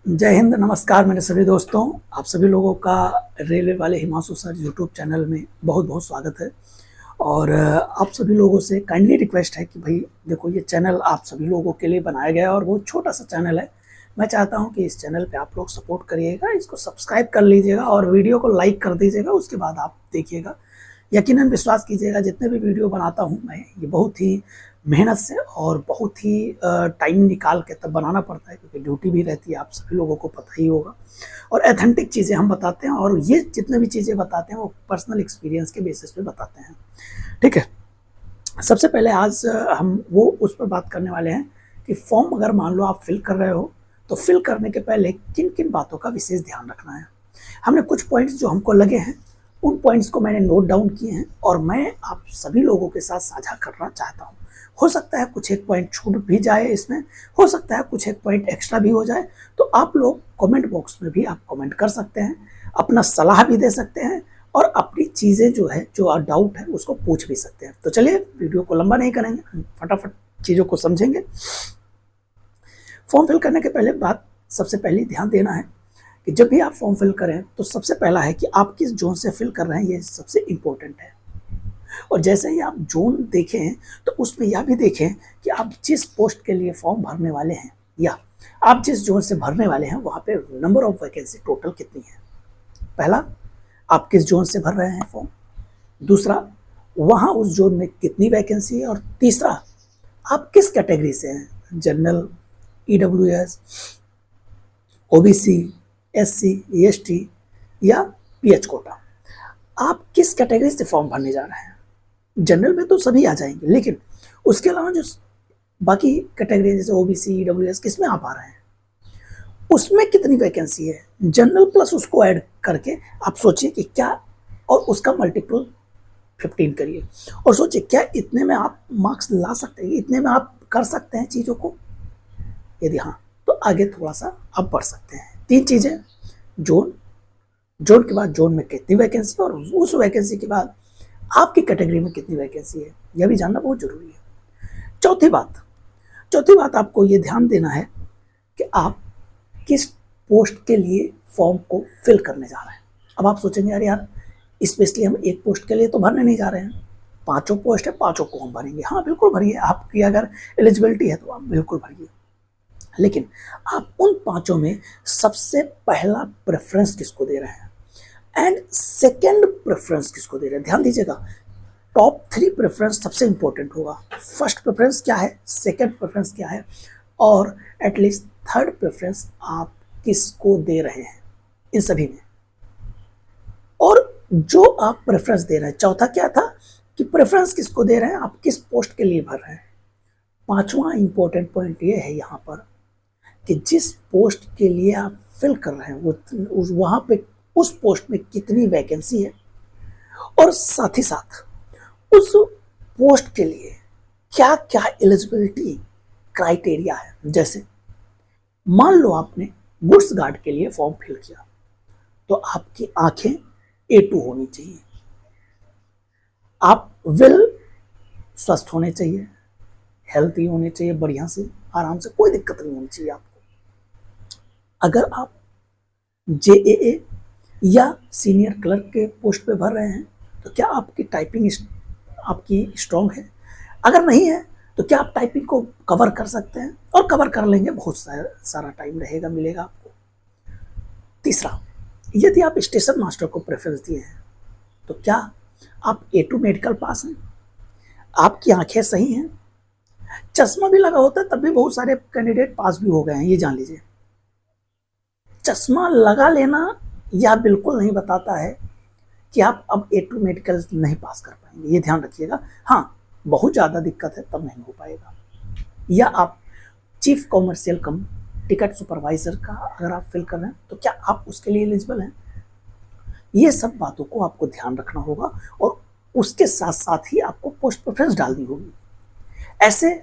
जय हिंद, नमस्कार मेरे सभी दोस्तों। आप सभी लोगों का रेलवे वाले हिमांशु सर यूट्यूब चैनल में बहुत बहुत स्वागत है। और आप सभी लोगों से काइंडली रिक्वेस्ट है कि भाई देखो, ये चैनल आप सभी लोगों के लिए बनाया गया है और बहुत छोटा सा चैनल है। मैं चाहता हूँ कि इस चैनल पे आप लोग सपोर्ट करिएगा, इसको सब्सक्राइब कर लीजिएगा और वीडियो को लाइक कर दीजिएगा। उसके बाद आप देखिएगा, यकीनन विश्वास कीजिएगा, जितने भी वीडियो बनाता हूँ मैं, ये बहुत ही मेहनत से और बहुत ही टाइम निकाल के तब बनाना पड़ता है, क्योंकि ड्यूटी भी रहती है, आप सभी लोगों को पता ही होगा। और ऑथेंटिक चीज़ें हम बताते हैं, और ये जितने भी चीज़ें बताते हैं वो पर्सनल एक्सपीरियंस के बेसिस पे बताते हैं। ठीक है। सबसे पहले आज हम वो उस पर बात करने वाले हैं कि फॉर्म अगर मान लो आप फिल कर रहे हो, तो फिल करने के पहले किन किन बातों का विशेष ध्यान रखना है। हमने कुछ पॉइंट्स जो हमको लगे हैं, उन पॉइंट्स को मैंने नोट डाउन किए हैं और मैं आप सभी लोगों के साथ साझा करना चाहता हूँ। हो सकता है कुछ एक पॉइंट छूट भी जाए इसमें, हो सकता है कुछ एक पॉइंट एक्स्ट्रा भी हो जाए, तो आप लोग कमेंट बॉक्स में भी आप कमेंट कर सकते हैं, अपना सलाह भी दे सकते हैं और अपनी चीज़ें जो है, जो डाउट है, उसको पूछ भी सकते हैं। तो चलिए वीडियो को लंबा नहीं करेंगे, हम फटाफट चीज़ों को समझेंगे। फॉर्म फिल करने के पहले बात सबसे पहले ध्यान देना है कि जब भी आप फॉर्म फिल करें तो सबसे पहला है कि आप किस जोन से फिल कर रहे हैं, ये सबसे इम्पोर्टेंट है। और जैसे ही आप जोन देखें तो उसमें यह भी देखें कि आप जिस पोस्ट के लिए फॉर्म भरने वाले हैं या आप जिस जोन से भरने वाले हैं वहाँ पे नंबर ऑफ वैकेंसी टोटल कितनी है। पहला, आप किस जोन से भर रहे हैं फॉर्म। दूसरा, वहाँ उस जोन में कितनी वैकेंसी है। और तीसरा, आप किस कैटेगरी से हैं, general, EWS, OBC, SC, ST या पीएच कोटा। आप किस कैटेगरी से फॉर्म भरने जा रहे हैं। जनरल में तो सभी आ जाएंगे, लेकिन उसके अलावा जो बाकी कैटेगरी जैसे ओबीसी, ईडब्ल्यूएस, किस में आप आ रहे हैं, उसमें कितनी वैकेंसी है। जनरल प्लस उसको ऐड करके आप सोचिए कि क्या, और उसका मल्टीपल 15 करिए और सोचिए क्या इतने में आप मार्क्स ला सकते हैं, इतने में आप कर सकते हैं चीज़ों को। यदि हाँ, तो आगे थोड़ा सा आप बढ़ सकते हैं। 3 चीज़ें, जोन, जोन के बाद जोन में कितनी वैकेंसी, और उस वैकेंसी के बाद आपकी कैटेगरी में कितनी वैकेंसी है, यह भी जानना बहुत जरूरी है। चौथी बात आपको ये ध्यान देना है कि आप किस पोस्ट के लिए फॉर्म को फिल करने जा रहे हैं। अब आप सोचेंगे, अरे यार, स्पेशली हम एक पोस्ट के लिए तो भरने नहीं जा रहे हैं, 5 पोस्ट है, 5 को हम भरेंगे। हाँ, बिल्कुल भरिए, आपकी अगर एलिजिबिलिटी है तो आप बिल्कुल भरिए। लेकिन आप उन 5 में सबसे पहला प्रेफरेंस किसको दे रहे हैं एंड सेकेंड प्रेफरेंस किसको दे रहे हैं। ध्यान दीजिएगा, टॉप 3 प्रेफरेंस सबसे इंपॉर्टेंट होगा। फर्स्ट प्रेफरेंस क्या है, सेकेंड प्रेफरेंस क्या है, और एटलीस्ट थर्ड प्रेफरेंस आप किसको दे रहे हैं इन सभी में। और जो आप प्रेफरेंस दे रहे हैं, चौथा क्या था कि प्रेफरेंस किसको दे रहे हैं, आप किस पोस्ट के लिए भर रहे हैं। 5वां इंपॉर्टेंट पॉइंट ये है यहाँ पर कि जिस पोस्ट के लिए आप फिल कर रहे हैं वो वहां पे उस पोस्ट में कितनी वैकेंसी है, और साथ ही साथ उस पोस्ट के लिए क्या क्या एलिजिबिलिटी क्राइटेरिया है। जैसे मान लो आपने गुड्स गार्ड के लिए फॉर्म फिल किया, तो आपकी आंखें A2 होनी चाहिए, आप वेल स्वस्थ होने चाहिए, हेल्थी होने चाहिए, बढ़िया से आराम से, कोई दिक्कत नहीं होनी चाहिए आपको। अगर आप JAA या सीनियर क्लर्क के पोस्ट पे भर रहे हैं, तो क्या आपकी टाइपिंग आपकी स्ट्रांग है। अगर नहीं है तो क्या आप टाइपिंग को कवर कर सकते हैं, और कवर कर लेंगे, बहुत सारा टाइम रहेगा, मिलेगा आपको। तीसरा, यदि आप स्टेशन मास्टर को प्रेफरेंस दिए हैं, तो क्या आप A2 मेडिकल पास हैं, आपकी आंखें सही हैं। चश्मा भी लगा होता है तब भी बहुत सारे कैंडिडेट पास भी हो गए हैं, ये जान लीजिए। चश्मा लगा लेना यह बिल्कुल नहीं बताता है कि आप अब A2 मेडिकल नहीं पास कर पाएंगे, ये ध्यान रखिएगा। हाँ, बहुत ज़्यादा दिक्कत है तब नहीं हो पाएगा। या आप चीफ कॉमर्शियल कम टिकट सुपरवाइजर का अगर आप फिल कर रहे हैं, तो क्या आप उसके लिए एलिजिबल हैं। ये सब बातों को आपको ध्यान रखना होगा, और उसके साथ साथ ही आपको पोस्ट प्रेफरेंस डालनी होगी। ऐसे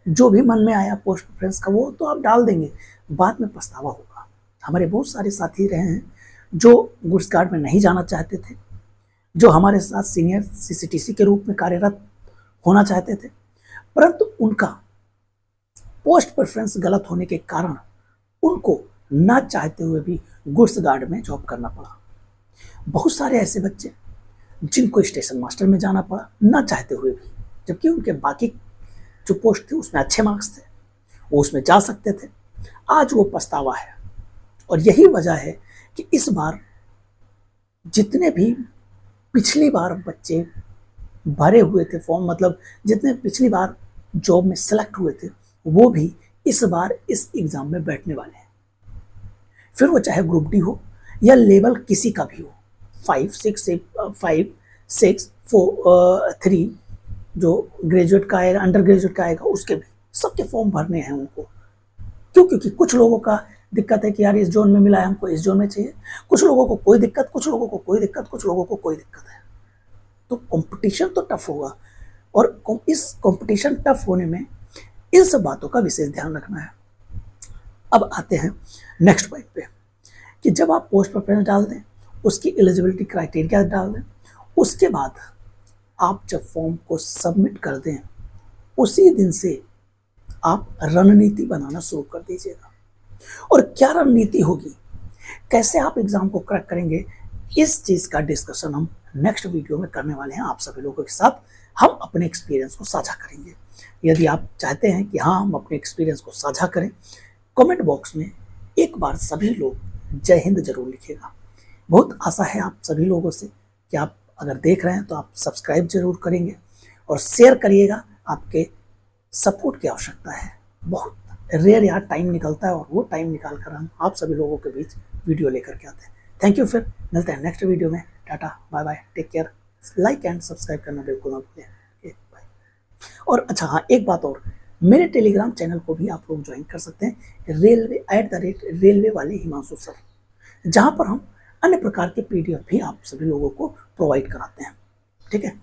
जो भी मन में आया पोस्ट प्रेफरेंस का वो तो आप डाल देंगे, बाद में पछतावा होगा। हमारे बहुत सारे साथी रहे हैं जो गुड्स गार्ड में नहीं जाना चाहते थे, जो हमारे साथ सीनियर CCTC के रूप में कार्यरत होना चाहते थे, परंतु उनका पोस्ट प्रेफरेंस गलत होने के कारण उनको ना चाहते हुए भी गुड्स गार्ड में जॉब करना पड़ा। बहुत सारे ऐसे बच्चे जिनको स्टेशन मास्टर में जाना पड़ा ना चाहते हुए भी, जबकि उनके बाकी जो पोस्ट थे उसमें अच्छे मार्क्स थे, वो उसमें जा सकते थे। आज वो पछतावा है। और यही वजह है कि इस बार जितने भी पिछली बार बच्चे भरे हुए थे फॉर्म, मतलब जितने पिछली बार जॉब में सेलेक्ट हुए थे, वो भी इस बार इस एग्जाम में बैठने वाले हैं। फिर वो चाहे ग्रुप डी हो या लेवल किसी का भी हो, 5, 6, 4, 3 जो ग्रेजुएट का आएगा, अंडर ग्रेजुएट का आएगा, उसके भी सबके फॉर्म भरने हैं उनको। क्यों? क्योंकि कुछ लोगों का दिक्कत है कि यार इस जोन में मिला है, हमको इस जोन में चाहिए। कुछ लोगों को कोई दिक्कत, कुछ लोगों को कोई दिक्कत, कुछ लोगों को कोई दिक्कत है। तो कंपटीशन तो टफ होगा, और इस कंपटीशन टफ होने में इन सब बातों का विशेष ध्यान रखना है। अब आते हैं नेक्स्ट पॉइंट पे कि जब आप पोस्ट प्रेफरेंस डाल दें, उसकी एलिजिबिलिटी क्राइटेरिया डाल दें, उसके बाद आप जब फॉर्म को सबमिट कर दें, उसी दिन से आप रणनीति बनाना शुरू कर दीजिएगा। और क्या रणनीति होगी, कैसे आप एग्जाम को क्रैक करेंगे, इस चीज का डिस्कशन हम नेक्स्ट वीडियो में करने वाले हैं। आप सभी लोगों के साथ हम अपने एक्सपीरियंस को साझा करेंगे। यदि आप चाहते हैं कि हाँ हम अपने एक्सपीरियंस को साझा करें, कमेंट बॉक्स में एक बार सभी लोग जय हिंद जरूर लिखिएगा। बहुत आशा है आप सभी लोगों से कि आप अगर देख रहे हैं तो आप सब्सक्राइब जरूर करेंगे और शेयर करिएगा। आपके सपोर्ट की आवश्यकता है। बहुत रेयर यार टाइम निकलता है, और वो टाइम निकाल कर हम आप सभी लोगों के बीच वीडियो लेकर के आते हैं। Thank you. फिर मिलते हैं नेक्स्ट वीडियो में। टाटा bye bye, take care. Like and subscribe करना बिल्कुल ना भूलें। बाय। और अच्छा हाँ, एक बात और, मेरे टेलीग्राम चैनल को भी आप लोग ज्वाइन कर सकते हैं, रेलवे वाले हिमांशु सर, जहाँ पर हम अन्य प्रकार के PDF भी आप सभी लोगों को प्रोवाइड कराते हैं। ठीक है।